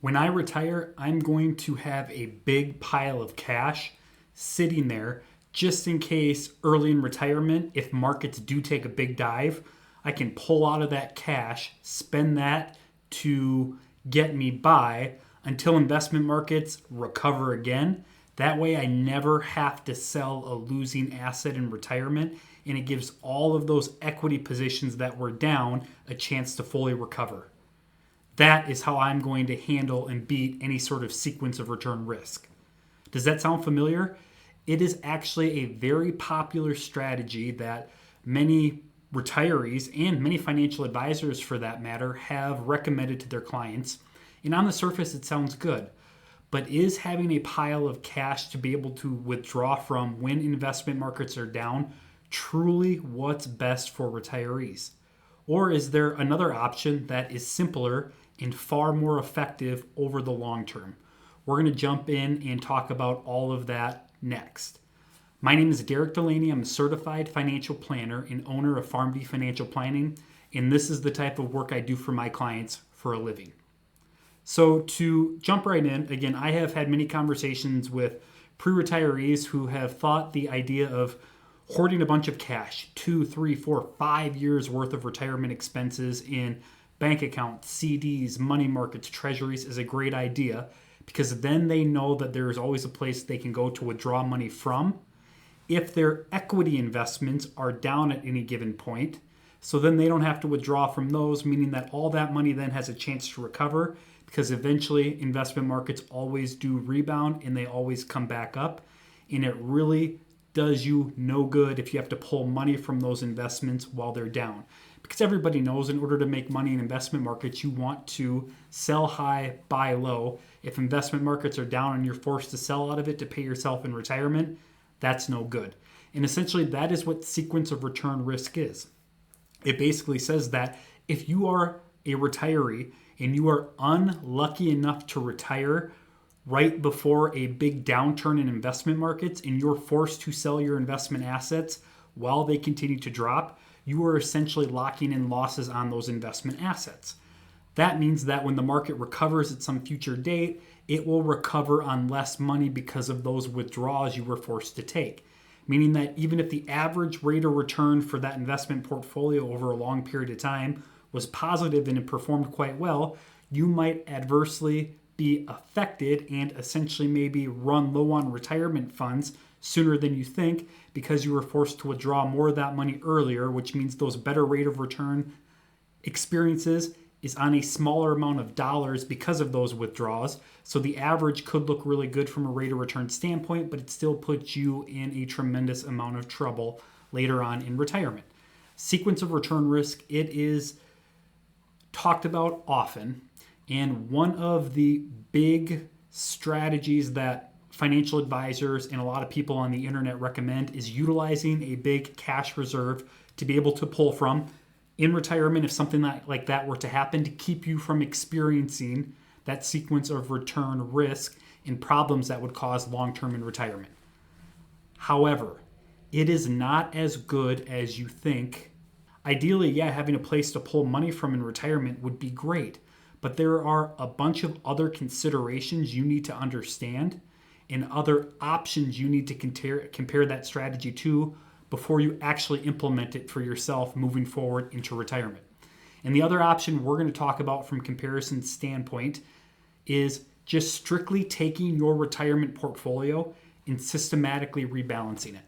When I retire, I'm going to have a big pile of cash sitting there just in case early in retirement, if markets do take a big dive, I can pull out of that cash, spend that to get me by until investment markets recover again. That way I never have to sell a losing asset in retirement, and it gives all of those equity positions that were down a chance to fully recover. That is how I'm going to handle and beat any sort of sequence of return risk. Does that sound familiar? It is actually a very popular strategy that many retirees and many financial advisors, for that matter, have recommended to their clients. And on the surface, it sounds good. But is having a pile of cash to be able to withdraw from when investment markets are down truly what's best for retirees? Or is there another option that is simpler and far more effective over the long term? We're going to jump in and talk about all of that next. My name is Derek Delaney. I'm a certified financial planner and owner of PharmD Financial Planning, and this is the type of work I do for my clients for a living. So to jump right in, again, I have had many conversations with pre-retirees who have thought the idea of hoarding a bunch of cash, 2, 3, 4, 5 years worth of retirement expenses in bank accounts, CDs, money markets, treasuries is a great idea, because then they know that there is always a place they can go to withdraw money from if their equity investments are down at any given point. So then they don't have to withdraw from those, meaning that all that money then has a chance to recover, because eventually investment markets always do rebound and they always come back up. And it really does you no good if you have to pull money from those investments while they're down. Because everybody knows in order to make money in investment markets, you want to sell high, buy low. If investment markets are down and you're forced to sell out of it to pay yourself in retirement, that's no good. And essentially that is what sequence of return risk is. It basically says that if you are a retiree and you are unlucky enough to retire right before a big downturn in investment markets and you're forced to sell your investment assets while they continue to drop, you are essentially locking in losses on those investment assets. That means that when the market recovers at some future date, it will recover on less money because of those withdrawals you were forced to take. Meaning that even if the average rate of return for that investment portfolio over a long period of time was positive and it performed quite well, you might adversely be affected and essentially maybe run low on retirement funds sooner than you think because you were forced to withdraw more of that money earlier, which means those better rate of return experiences is on a smaller amount of dollars because of those withdrawals. So the average could look really good from a rate of return standpoint, but it still puts you in a tremendous amount of trouble later on in retirement. Sequence of return risk, it is talked about often. And one of the big strategies that financial advisors and a lot of people on the internet recommend is utilizing a big cash reserve to be able to pull from in retirement if something like that were to happen, to keep you from experiencing that sequence of return risk and problems that would cause long-term in retirement. However, it is not as good as you think. Ideally, having a place to pull money from in retirement would be great, but there are a bunch of other considerations you need to understand and other options you need to compare that strategy to before you actually implement it for yourself moving forward into retirement. And the other option we're going to talk about from comparison standpoint is just strictly taking your retirement portfolio and systematically rebalancing it.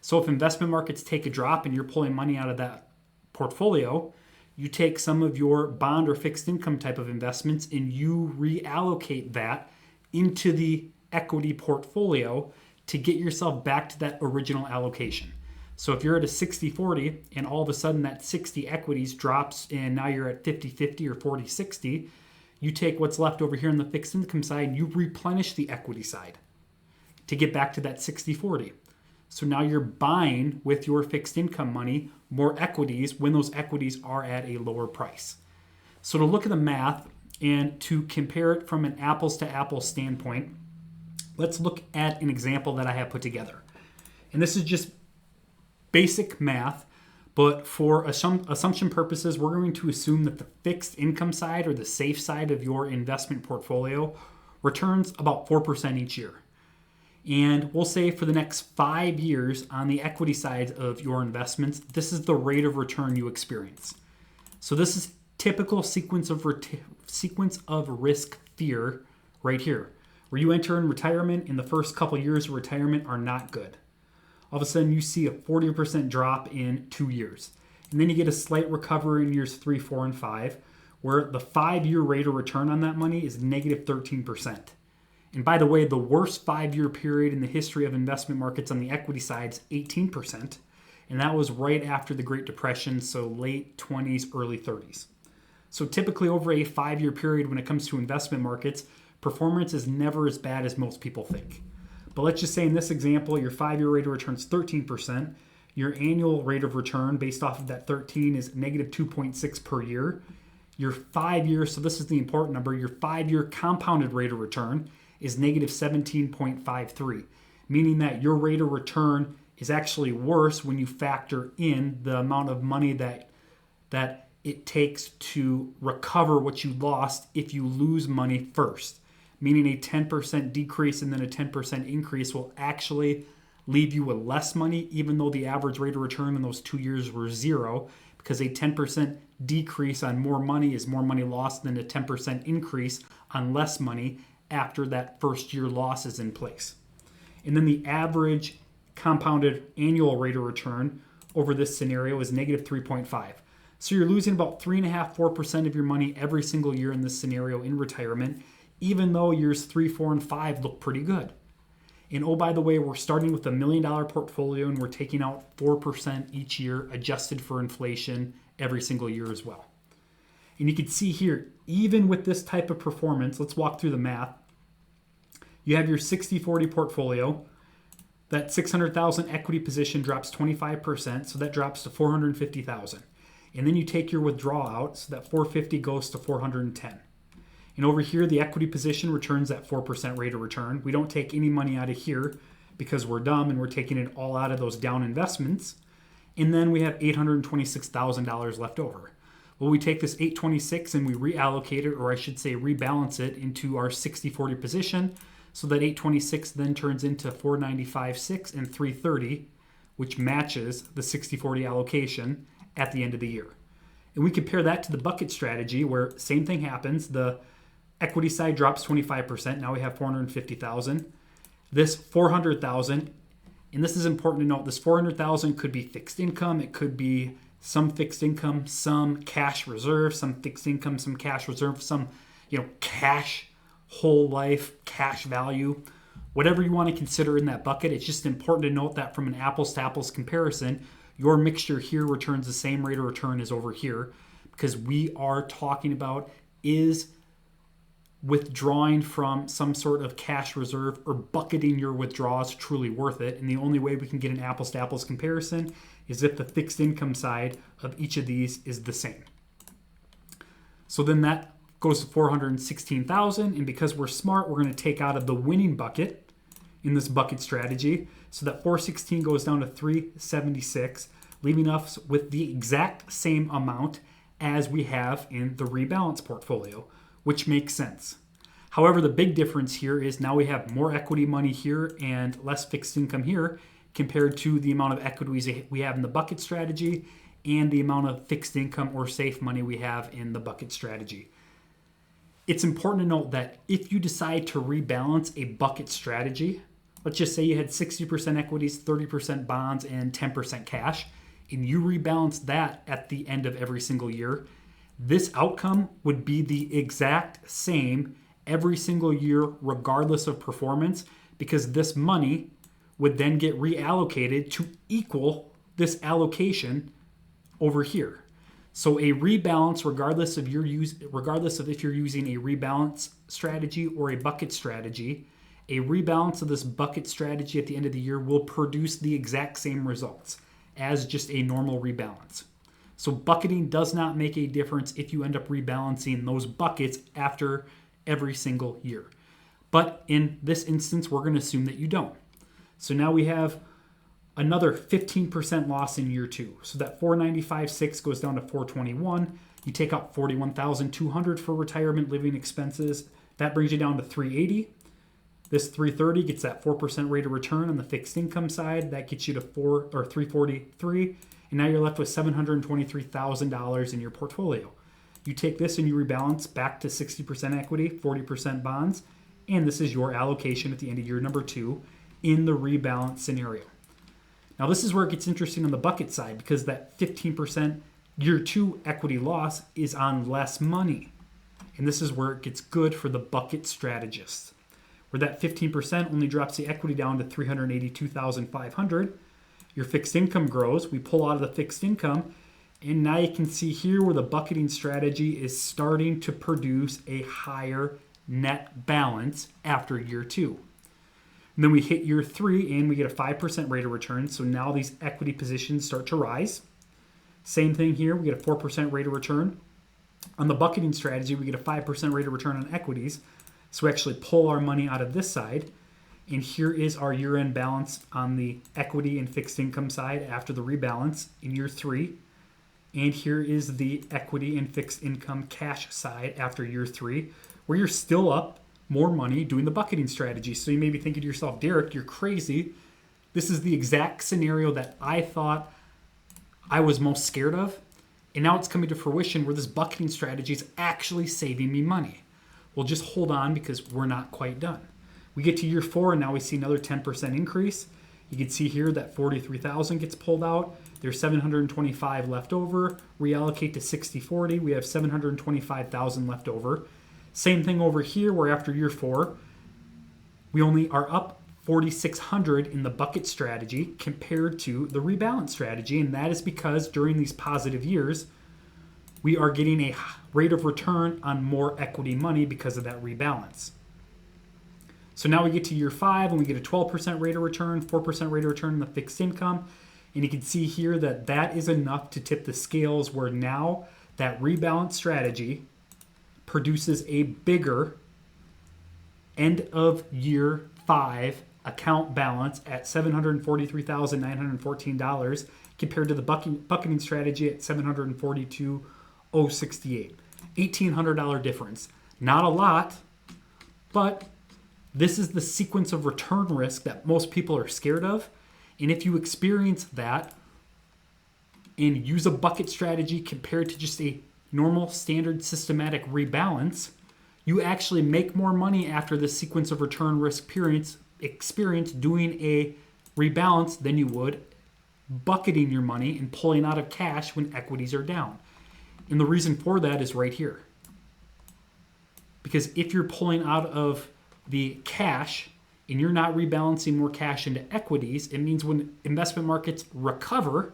So if investment markets take a drop and you're pulling money out of that portfolio, you take some of your bond or fixed income type of investments and you reallocate that into the equity portfolio to get yourself back to that original allocation. So if you're at a 60-40 and all of a sudden that 60 equities drops and now you're at 50-50 or 40-60, you take what's left over here on the fixed income side and you replenish the equity side to get back to that 60-40. So now you're buying with your fixed income money more equities when those equities are at a lower price. So to look at the math and to compare it from an apples to apples standpoint, let's look at an example that I have put together. And this is just basic math, But for assumption purposes, we're going to assume that the fixed income side or the safe side of your investment portfolio returns about 4% each year. And we'll say for the next 5 years on the equity side of your investments, this is the rate of return you experience. So this is typical sequence of risk fear right here, where you enter in retirement and the first couple years of retirement are not good. All of a sudden you see a 40% drop in 2 years. And then you get a slight recovery in years 3, 4, and 5, where the 5-year rate of return on that money is negative 13%. And by the way, the worst 5-year period in the history of investment markets on the equity side is 18%. And that was right after the Great Depression, so late 20s, early 30s. So typically over a 5-year period when it comes to investment markets, performance is never as bad as most people think. But let's just say in this example, your 5-year rate of return is 13%. Your annual rate of return based off of that 13 is negative 2.6 per year. Your 5-year, so this is the important number, your 5-year compounded rate of return is negative 17.53, meaning that your rate of return is actually worse when you factor in the amount of money that it takes to recover what you lost if you lose money first. Meaning a 10% decrease and then a 10% increase will actually leave you with less money, even though the average rate of return in those 2 years were 0, because a 10% decrease on more money is more money lost than a 10% increase on less money after that first year loss is in place. And then the average compounded annual rate of return over this scenario is negative 3.5. So you're losing about 3.5%, 4% of your money every single year in this scenario in retirement, even though years 3, 4, and 5 look pretty good. And oh, by the way, we're starting with $1 million portfolio and we're taking out 4% each year adjusted for inflation every single year as well. And you can see here, even with this type of performance, let's walk through the math. You have your 60-40 portfolio. That 600,000 equity position drops 25%, so that drops to 450,000. And then you take your withdrawal out, so that 450 goes to 410. And over here, the equity position returns that 4% rate of return. We don't take any money out of here because we're dumb and we're taking it all out of those down investments. And then we have $826,000 left over. Well, we take this 826 and we reallocate it, or I should say rebalance it into our 60-40 position. So that 826 then turns into 495.6 and 330, which matches the 60-40 allocation at the end of the year. And we compare that to the bucket strategy where same thing happens. The equity side drops 25%. Now we have 450,000. This 400,000, and this is important to note, this 400,000 could be fixed income. It could be some fixed income, some cash reserve, some fixed income, some cash reserve, some, cash, whole life, cash value, whatever you want to consider in that bucket. It's just important to note that from an apples to apples comparison, your mixture here returns the same rate of return as over here, because we are talking about is withdrawing from some sort of cash reserve or bucketing your withdrawals truly worth it. And the only way we can get an apples to apples comparison is if the fixed income side of each of these is the same. So then that goes to 416,000, and because we're smart, we're going to take out of the winning bucket in this bucket strategy. So that 416 goes down to 376, leaving us with the exact same amount as we have in the rebalance portfolio, which makes sense. However, the big difference here is now we have more equity money here and less fixed income here compared to the amount of equities we have in the bucket strategy and the amount of fixed income or safe money we have in the bucket strategy. It's important to note that if you decide to rebalance a bucket strategy, let's just say you had 60% equities, 30% bonds, and 10% cash, and you rebalance that at the end of every single year, this outcome would be the exact same every single year, regardless of performance, because this money would then get reallocated to equal this allocation over here. So a rebalance, regardless of if you're using a rebalance strategy or a bucket strategy, a rebalance of this bucket strategy at the end of the year will produce the exact same results as just a normal rebalance. So bucketing does not make a difference if you end up rebalancing those buckets after every single year. But in this instance, we're going to assume that you don't. So now we have Another 15% loss in year 2. So that 495.6 goes down to 421. You take out 41,200 for retirement living expenses. That brings you down to 380. This 330 gets that 4% rate of return on the fixed income side. That gets you to 343. And now you're left with $723,000 in your portfolio. You take this and you rebalance back to 60% equity, 40% bonds, and this is your allocation at the end of year number 2 in the rebalance scenario. Now this is where it gets interesting on the bucket side because that 15% year 2 equity loss is on less money. And this is where it gets good for the bucket strategists, where that 15% only drops the equity down to $382,500. Your fixed income grows. We pull out of the fixed income, and now you can see here where the bucketing strategy is starting to produce a higher net balance after year 2. And then we hit year 3 and we get a 5% rate of return. So now these equity positions start to rise. Same thing here, we get a 4% rate of return. On the bucketing strategy, we get a 5% rate of return on equities. So we actually pull our money out of this side. And here is our year-end balance on the equity and fixed income side after the rebalance in year 3. And here is the equity and fixed income cash side after year 3, where you're still up more money doing the bucketing strategy. So you may be thinking to yourself, Derek, you're crazy. This is the exact scenario that I thought I was most scared of. And now it's coming to fruition where this bucketing strategy is actually saving me money. Well, just hold on because we're not quite done. We get to year 4 and now we see another 10% increase. You can see here that 43,000 gets pulled out. There's 725 left over. Reallocate to 60/40. We have 725,000 left over. Same thing over here where after year 4, we only are up 4,600 in the bucket strategy compared to the rebalance strategy. And that is because during these positive years, we are getting a rate of return on more equity money because of that rebalance. So now we get to year 5 and we get a 12% rate of return, 4% rate of return in the fixed income. And you can see here that that is enough to tip the scales where now that rebalance strategy produces a bigger end of year 5 account balance at $743,914 compared to the bucketing strategy at $742,068. $1,800 difference. Not a lot, but this is the sequence of return risk that most people are scared of. And if you experience that and use a bucket strategy compared to just a normal standard systematic rebalance, you actually make more money after the sequence of return risk experience doing a rebalance than you would bucketing your money and pulling out of cash when equities are down. And the reason for that is right here. Because if you're pulling out of the cash and you're not rebalancing more cash into equities, it means when investment markets recover,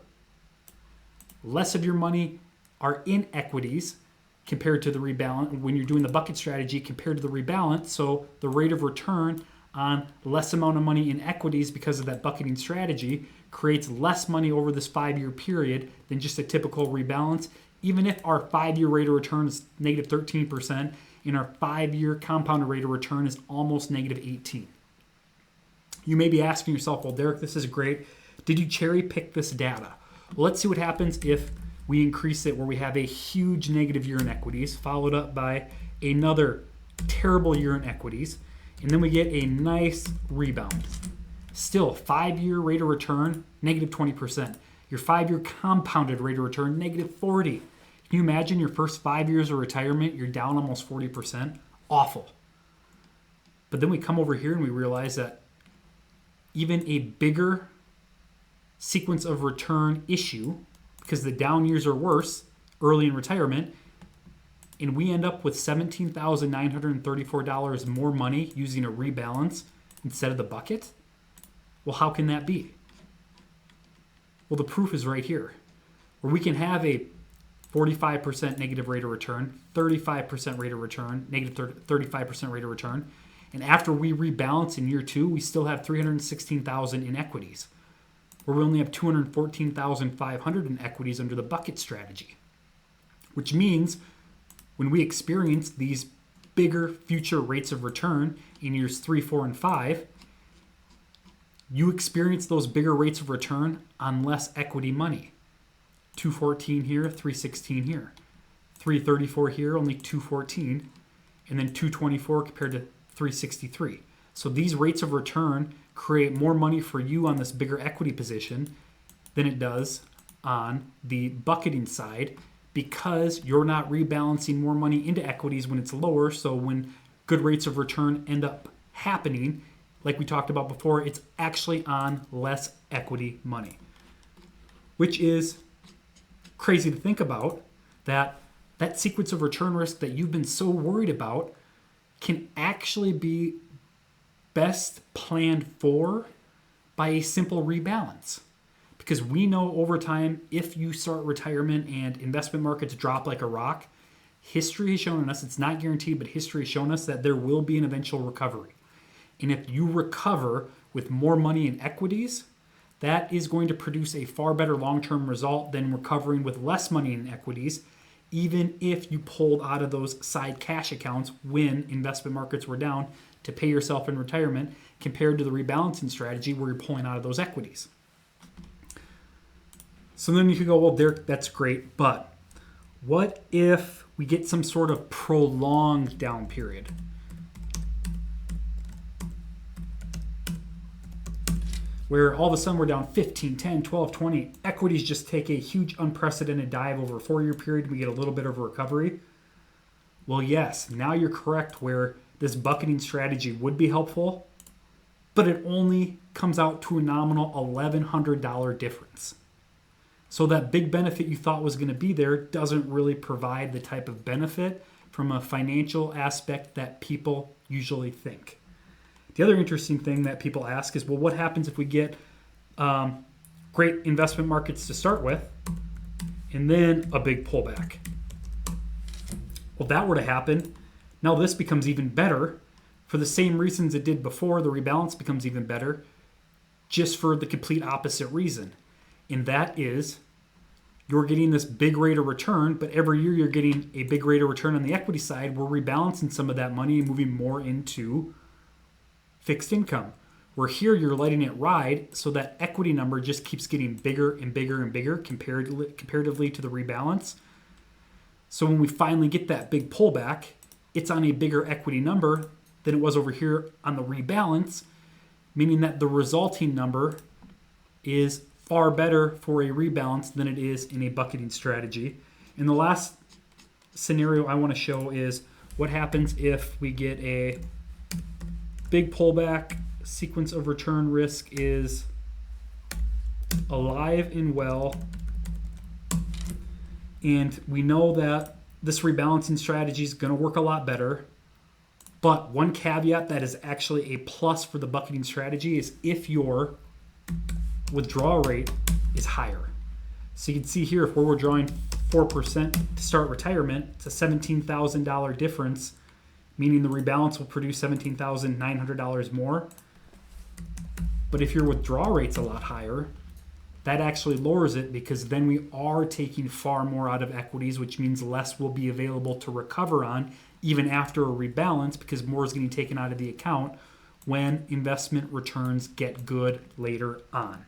less of your money are in equities compared to the rebalance when you're doing the bucket strategy compared to the rebalance. So the rate of return on less amount of money in equities because of that bucketing strategy creates less money over this 5-year period than just a typical rebalance. Even if our 5-year rate of return is negative 13% and our 5-year compounded rate of return is almost negative 18%. You may be asking yourself, well, Derek, this is great. Did you cherry pick this data? Well, let's see what happens if we increase it where we have a huge negative year in equities, followed up by another terrible year in equities, and then we get a nice rebound. Still, 5-year rate of return, negative 20%. Your 5-year compounded rate of return, negative 40%. Can you imagine your first 5 years of retirement, you're down almost 40%? Awful. But then we come over here and we realize that even a bigger sequence of return issue, because the down years are worse early in retirement, and we end up with $17,934 more money using a rebalance instead of the bucket. Well, how can that be? Well, the proof is right here, where we can have a 45% negative rate of return, 35% rate of return, negative 35% rate of return, and after we rebalance in year 2, we still have $316,000 in equities, where we only have $214,500 in equities under the bucket strategy, which means when we experience these bigger future rates of return in years 3, 4, and 5, You experience those bigger rates of return on less equity money. 214 here, 316 here. 334 here, only 214, and then 224 compared to 363. So these rates of return create more money for you on this bigger equity position than it does on the bucketing side, because you're not rebalancing more money into equities when it's lower. So when good rates of return end up happening, like we talked about before, it's actually on less equity money, which is crazy to think about, that sequence of return risk that you've been so worried about can actually be best planned for by a simple rebalance. Because we know over time, if you start retirement and investment markets drop like a rock, history has shown us, it's not guaranteed, but history has shown us that there will be an eventual recovery. And if you recover with more money in equities, that is going to produce a far better long-term result than recovering with less money in equities, even if you pulled out of those side cash accounts when investment markets were down to pay yourself in retirement, compared to the rebalancing strategy where you're pulling out of those equities. So then you could go, well, that's great, but what if we get some sort of prolonged down period? Where all of a sudden we're down 15, 10, 12, 20. Equities just take a huge unprecedented dive over a 4-year period. We get a little bit of a recovery. Well, yes, now you're correct where this bucketing strategy would be helpful, but it only comes out to a nominal $1,100 difference. So that big benefit you thought was going to be there doesn't really provide the type of benefit from a financial aspect that people usually think. The other interesting thing that people ask is, well, what happens if we get great investment markets to start with and then a big pullback? Well, if that were to happen, now this becomes even better for the same reasons it did before. The rebalance becomes even better just for the complete opposite reason. And that is, you're getting this big rate of return, but every year you're getting a big rate of return on the equity side. We're rebalancing some of that money and moving more into fixed income. Where here you're letting it ride, so that equity number just keeps getting bigger and bigger and bigger comparatively to the rebalance. So when we finally get that big pullback, it's on a bigger equity number than it was over here on the rebalance, meaning that the resulting number is far better for a rebalance than it is in a bucketing strategy. And the last scenario I want to show is what happens if we get a big pullback, sequence of return risk is alive and well, and we know that this rebalancing strategy is going to work a lot better. But one caveat that is actually a plus for the bucketing strategy is if your withdrawal rate is higher. So you can see here, if we're withdrawing 4% to start retirement, it's a $17,000 difference, meaning the rebalance will produce $17,900 more. But if your withdrawal rate's a lot higher, that actually lowers it, because then we are taking far more out of equities, which means less will be available to recover on even after a rebalance, because more is getting taken out of the account when investment returns get good later on.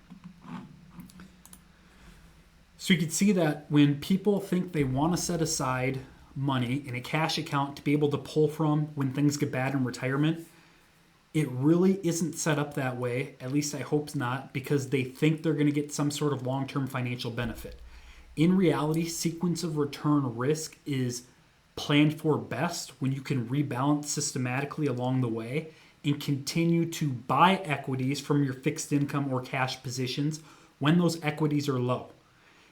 So you can see that when people think they want to set aside money in a cash account to be able to pull from when things get bad in retirement, it really isn't set up that way. At least I hope not, because they think they're going to get some sort of long-term financial benefit. In reality, sequence of return risk is planned for best when you can rebalance systematically along the way and continue to buy equities from your fixed income or cash positions when those equities are low.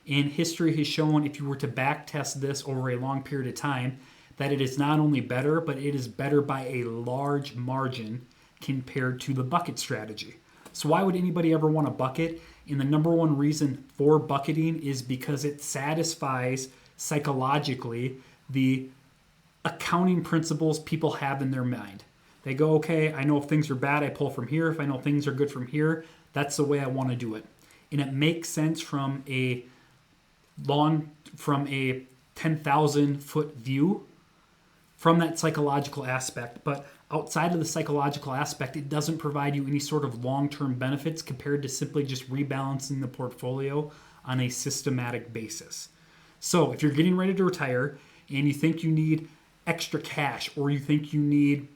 And history has shown, if you were to back test this over a long period of time, that it is not only better, but it is better by a large margin compared to the bucket strategy. So why would anybody ever want to bucket? And the number one reason for bucketing is because it satisfies psychologically the accounting principles people have in their mind. They go, okay, I know if things are bad, I pull from here. If I know things are good from here, that's the way I want to do it. And it makes sense from a 10,000 foot view, from that psychological aspect. But outside of the psychological aspect, it doesn't provide you any sort of long-term benefits compared to simply just rebalancing the portfolio on a systematic basis. So if you're getting ready to retire and you think you need extra cash, or you think you need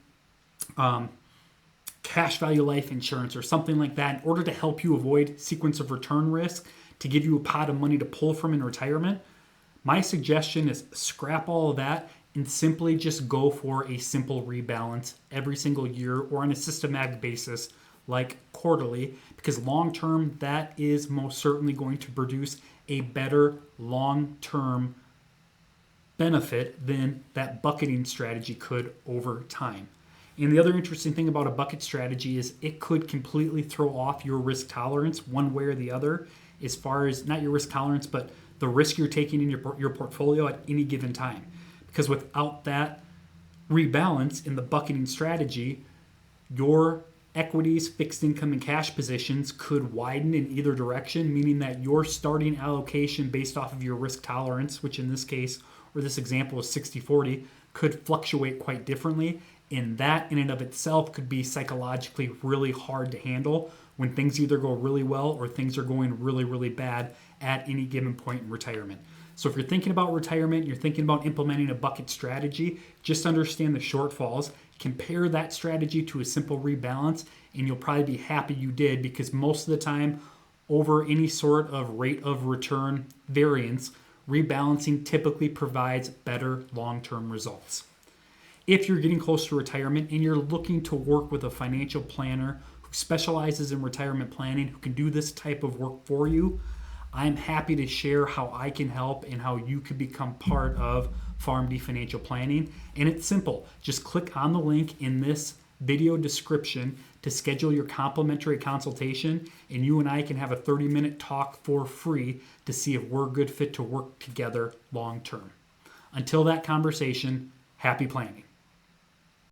cash value life insurance or something like that in order to help you avoid sequence of return risk, to give you a pot of money to pull from in retirement, my suggestion is scrap all of that and simply just go for a simple rebalance every single year or on a systematic basis like quarterly, because long term that is most certainly going to produce a better long-term benefit than that bucketing strategy could over time. And the other interesting thing about a bucket strategy is it could completely throw off your risk tolerance one way or the other, as far as not your risk tolerance, but the risk you're taking in your portfolio at any given time. Because without that rebalance in the bucketing strategy, your equities, fixed income, and cash positions could widen in either direction, meaning that your starting allocation based off of your risk tolerance, which in this case, or this example is 60-40, could fluctuate quite differently. And that in and of itself could be psychologically really hard to handle when things either go really well or things are going really, really bad at any given point in retirement. So if you're thinking about retirement, you're thinking about implementing a bucket strategy, just understand the shortfalls, compare that strategy to a simple rebalance, and you'll probably be happy you did, because most of the time, over any sort of rate of return variance, rebalancing typically provides better long-term results. If you're getting close to retirement and you're looking to work with a financial planner who specializes in retirement planning, who can do this type of work for you, I'm happy to share how I can help and how you can become part of PharmD Financial Planning. And it's simple. Just click on the link in this video description to schedule your complimentary consultation, and you and I can have a 30-minute talk for free to see if we're a good fit to work together long term. Until that conversation, happy planning.